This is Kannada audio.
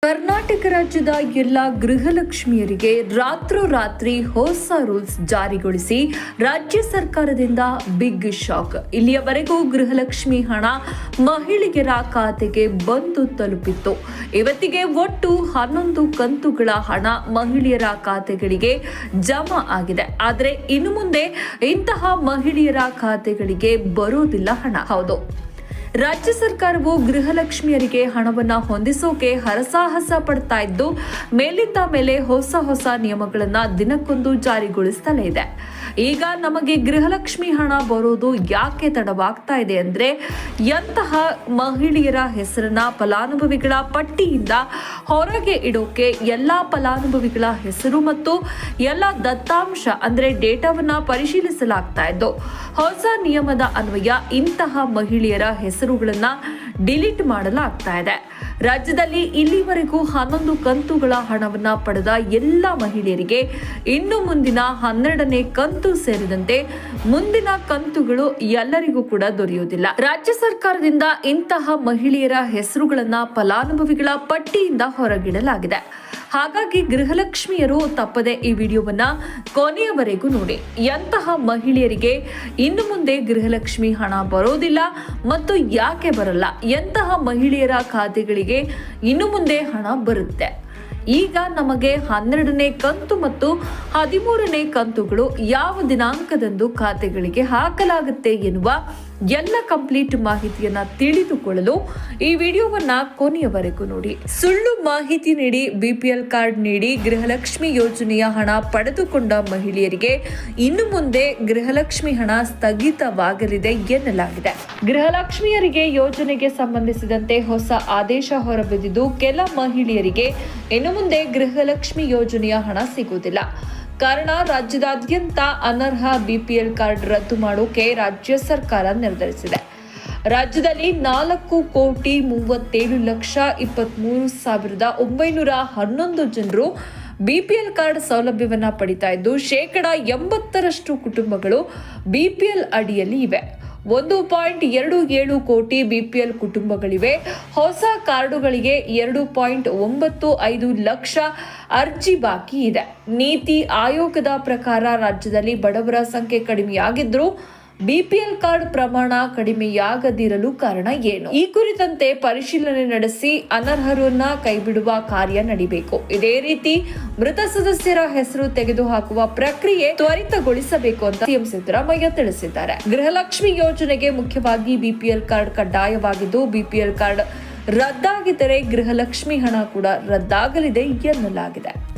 ಕರ್ನಾಟಕ ರಾಜ್ಯದ ಎಲ್ಲ ಗೃಹಲಕ್ಷ್ಮಿಯರಿಗೆ ರಾತ್ರೋರಾತ್ರಿ ಹೊಸ ರೂಲ್ಸ್ ಜಾರಿಗೊಳಿಸಿ ರಾಜ್ಯ ಸರ್ಕಾರದಿಂದ ಬಿಗ್ ಶಾಕ್. ಇಲ್ಲಿಯವರೆಗೂ ಗೃಹಲಕ್ಷ್ಮಿ ಹಣ ಮಹಿಳೆಯರ ಖಾತೆಗೆ ಬಂದು ತಲುಪಿತ್ತು. ಇವತ್ತಿಗೆ ಒಟ್ಟು 11 ಕಂತುಗಳ ಹಣ ಮಹಿಳೆಯರ ಖಾತೆಗಳಿಗೆ ಜಮಾ ಆಗಿದೆ. ಆದರೆ ಇನ್ನು ಮುಂದೆ ಇಂತಹ ಮಹಿಳೆಯರ ಖಾತೆಗಳಿಗೆ ಬರೋದಿಲ್ಲ ಹಣ. ಹೌದು, ರಾಜ್ಯ ಸರ್ಕಾರವು ಗೃಹಲಕ್ಷ್ಮಿಯರಿಗೆ ಹಣವನ್ನ ಹೊಂದಿಸೋಕೆ ಹರಸಾಹಸ ಪಡ್ತಾ ಇದ್ದು ಮೇಲಿಂದ ಮೇಲೆ ಹೊಸ ನಿಯಮಗಳನ್ನ ದಿನಕ್ಕೊಂದು ಜಾರಿಗೊಳಿಸ್ತಲೇ ಇದೆ. ಈಗ ನಮಗೆ ಗೃಹಲಕ್ಷ್ಮಿ ಹಣ ಬರೋದು ಯಾಕೆ ತಡವಾಗ್ತಾ ಇದೆ ಅಂದ್ರೆ, ಎಂತಹ ಮಹಿಳೆಯರ ಹೆಸರನ್ನ ಫಲಾನುಭವಿಗಳ ಪಟ್ಟಿಯಿಂದ ಹೊರಗೆ ಇಡೋಕೆ ಎಲ್ಲಾ ಫಲಾನುಭವಿಗಳ ಹೆಸರು ಮತ್ತು ಎಲ್ಲ ದತ್ತಾಂಶ ಅಂದ್ರೆ ಡೇಟಾವನ್ನ ಪರಿಶೀಲಿಸಲಾಗ್ತಾ ಇದ್ದು, ಹೊಸ ನಿಯಮದ ಅನ್ವಯ ಇಂತಹ ಮಹಿಳೆಯರ ಹೆಸರುಗಳನ್ನ ಡಿಲೀಟ್ ಮಾಡಲಾಗ್ತಾ ಇದೆ. ರಾಜ್ಯದಲ್ಲಿ ಇಲ್ಲಿವರೆಗೂ 11 ಕಂತುಗಳ ಹಣವನ್ನ ಪಡೆದ ಎಲ್ಲ ಮಹಿಳೆಯರಿಗೆ ಇನ್ನು ಮುಂದಿನ 12ನೇ ಕಂತು ಸೇರಿದಂತೆ ಮುಂದಿನ ಕಂತುಗಳು ಎಲ್ಲರಿಗೂ ಕೂಡ ದೊರೆಯುವುದಿಲ್ಲ. ರಾಜ್ಯ ಸರ್ಕಾರದಿಂದ ಇಂತಹ ಮಹಿಳೆಯರ ಹೆಸರುಗಳನ್ನ ಫಲಾನುಭವಿಗಳ ಪಟ್ಟಿಯಿಂದ ಹೊರಗಿಡಲಾಗಿದೆ. ಹಾಗಾಗಿ ಗೃಹಲಕ್ಷ್ಮಿಯರು ತಪ್ಪದೆ ಈ ವಿಡಿಯೋವನ್ನ ಕೊನೆಯವರೆಗೂ ನೋಡಿ. ಎಂತಹ ಮಹಿಳೆಯರಿಗೆ ಇನ್ನು ಮುಂದೆ ಗೃಹಲಕ್ಷ್ಮಿ ಹಣ ಬರೋದಿಲ್ಲ ಮತ್ತು ಯಾಕೆ ಬರಲ್ಲ, ಎಂತಹ ಮಹಿಳೆಯರ ಖಾತೆಗಳಿಗೆ ಇನ್ನು ಮುಂದೆ ಹಣ ಬರುತ್ತೆ, ಈಗ ನಮಗೆ 12ನೇ ಕಂತು ಮತ್ತು 13ನೇ ಕಂತುಗಳು ಯಾವ ದಿನಾಂಕದಂದು ಖಾತೆಗಳಿಗೆ ಹಾಕಲಾಗುತ್ತೆ ಎನ್ನುವ ಎಲ್ಲ ಕಂಪ್ಲೀಟ್ ಮಾಹಿತಿಯನ್ನ ತಿಳಿದುಕೊಳ್ಳಲು ಈ ವಿಡಿಯೋವನ್ನ ಕೊನೆಯವರೆಗೂ ನೋಡಿ. ಸುಳ್ಳು ಮಾಹಿತಿ ನೀಡಿ ಬಿಪಿಎಲ್ ಕಾರ್ಡ್ ನೀಡಿ ಗೃಹಲಕ್ಷ್ಮಿ ಯೋಜನೆಯ ಹಣ ಪಡೆದುಕೊಂಡ ಮಹಿಳೆಯರಿಗೆ ಇನ್ನು ಮುಂದೆ ಗೃಹಲಕ್ಷ್ಮಿ ಹಣ ಸ್ಥಗಿತವಾಗಲಿದೆ ಎನ್ನಲಾಗಿದೆ. ಗೃಹಲಕ್ಷ್ಮಿಯರಿಗೆ ಯೋಜನೆಗೆ ಸಂಬಂಧಿಸಿದಂತೆ ಹೊಸ ಆದೇಶ ಹೊರಬಿದ್ದಿದ್ದು, ಕೆಲ ಮಹಿಳೆಯರಿಗೆ ಇನ್ನು ಮುಂದೆ ಗೃಹಲಕ್ಷ್ಮಿ ಯೋಜನೆಯ ಹಣ ಸಿಗುವುದಿಲ್ಲ. ಕಾರಣ, ರಾಜ್ಯದಾದ್ಯಂತ ಅನರ್ಹ ಬಿಪಿಎಲ್ ಕಾರ್ಡ್ ರದ್ದು ಮಾಡೋಕೆ ರಾಜ್ಯ ಸರ್ಕಾರ ನಿರ್ಧರಿಸಿದೆ. ರಾಜ್ಯದಲ್ಲಿ 4,27,23,911 ಜನರು ಬಿಪಿಎಲ್ ಕಾರ್ಡ್ ಸೌಲಭ್ಯವನ್ನ ಪಡಿತಾ ಇದ್ದು, 80% ಕುಟುಂಬಗಳು ಬಿಪಿಎಲ್ ಅಡಿಯಲ್ಲಿ ಇವೆ. 1.27 ಕೋಟಿ ಬಿಪಿಎಲ್ ಕುಟುಂಬಗಳಿವೆ. ಹೊಸ ಕಾರ್ಡುಗಳಿಗೆ 2.95 ಲಕ್ಷ ಅರ್ಜಿ ಬಾಕಿ ಇದೆ. ನೀತಿ ಆಯೋಗದ ಪ್ರಕಾರ ರಾಜ್ಯದಲ್ಲಿ ಬಡವರ ಸಂಖ್ಯೆ ಕಡಿಮೆಯಾಗಿದ್ರೂ ಬಿಪಿಎಲ್ ಕಾರ್ಡ್ ಪ್ರಮಾಣ ಕಡಿಮೆಯಾಗದಿರಲು ಕಾರಣ ಏನು? ಈ ಕುರಿತಂತೆ ಪರಿಶೀಲನೆ ನಡೆಸಿ ಅನರ್ಹರನ್ನ ಕೈಬಿಡುವ ಕಾರ್ಯ ನಡೆಯಬೇಕು. ಇದೇ ರೀತಿ ಮೃತ ಸದಸ್ಯರ ಹೆಸರು ತೆಗೆದುಹಾಕುವ ಪ್ರಕ್ರಿಯೆ ತ್ವರಿತಗೊಳಿಸಬೇಕು ಅಂತ ಸಿಎಂ ಸಿದ್ದರಾಮಯ್ಯ ತಿಳಿಸಿದ್ದಾರೆ. ಗೃಹಲಕ್ಷ್ಮಿ ಯೋಜನೆಗೆ ಮುಖ್ಯವಾಗಿ ಬಿಪಿಎಲ್ ಕಾರ್ಡ್ ಕಡ್ಡಾಯವಾಗಿದ್ದು, ಬಿಪಿಎಲ್ ಕಾರ್ಡ್ ರದ್ದಾಗಿದ್ದರೆ ಗೃಹಲಕ್ಷ್ಮಿ ಹಣ ಕೂಡ ರದ್ದಾಗಲಿದೆ ಎನ್ನಲಾಗಿದೆ.